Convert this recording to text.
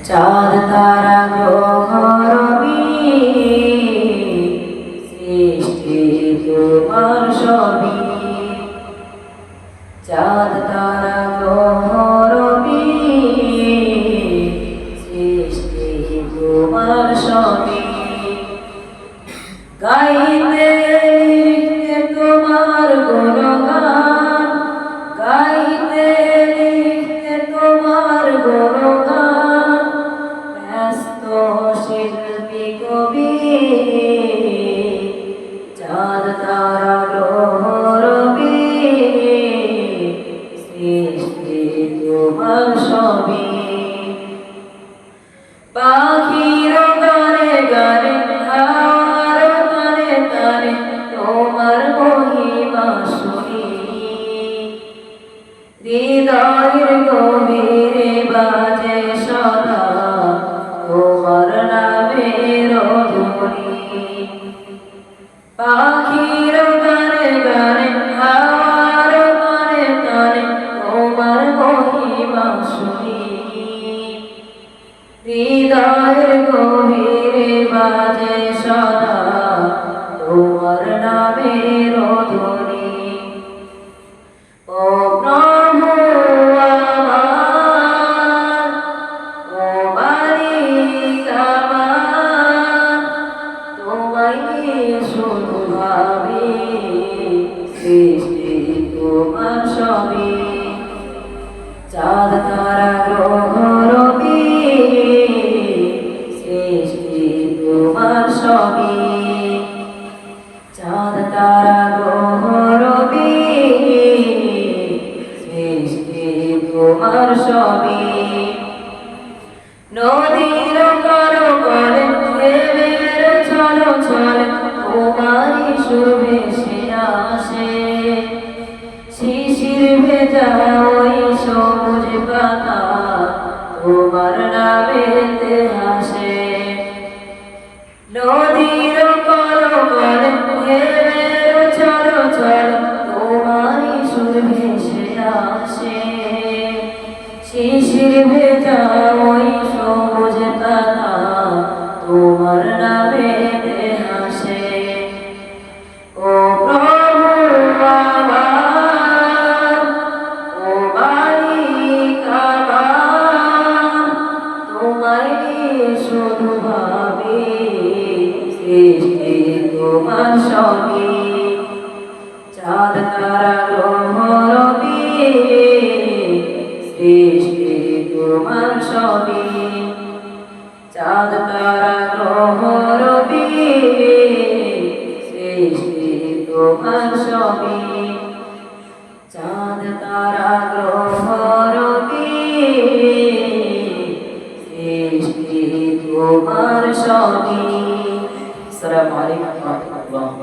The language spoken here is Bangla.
চাঁদ তারা গ্রহ রবি সৃষ্টি তোমার সবই। চাঁদ তারা গ্রহ রবি সৃষ্টি তোমার সবই। গাইতে লিখতে তোমার গুণগান, গাইতে লিখতে তোমার গুণগান, ব্যস্ত শিল্পী কবি। চাঁদ তারা গ্রহ রবি সৃষ্টি তোমার সবই। পাখির গানে গানে হাওয়ার তানে তানে তোমার মহিমা শুনি। হৃদয়ের গভীরে বাজে সদা তোমার নামের ধ্বনি। পাখির গানে গানে হাওয়ার তানে তানে তোমার মহিমা শুনি। হৃদয়ের গভীরে বাজে সদা তোমার নামের ধ্বনি। ও প্রভু আমার, ও মালিক আমার, তোমায় শুধু ভাবি, সৃষ্টি তোমার সবই। চাঁদ তারা গ্রহ রবি সৃষ্টি তোমার সবই। চাঁদ তারা গ্রহ রবি সৃষ্টি তোমার সবই। নদীর করো করে প্রেমের ছলো ছলে তোমারই সুর ভেসে আসে। শিশির ভেজা ওই সবুজ পাতা তোমার নামেতে হাসে। নদীর করো করে প্রেমের ছলো ছলে তোমারই সুর ভেসে আসে। শিশির ভেজা ওই সবুজ পাতা তোমার নামেতে হাসে। ও প্রভু আমার, ও মালিক আমার, তোমায় শুধু ভাবি, সৃষ্টি তোমার সবই। চাঁদ তারা গ্রহ রবি সৃষ্টি তোমার সবই। চাঁদ তারা গ্রহ রবি সৃষ্টি তোমার সবই। চাঁদ তারা গ্রহ রবি সৃষ্টি তোমার সবই। আসসালামু আলাইকুম ওয়া রাহমাতুল্লাহ।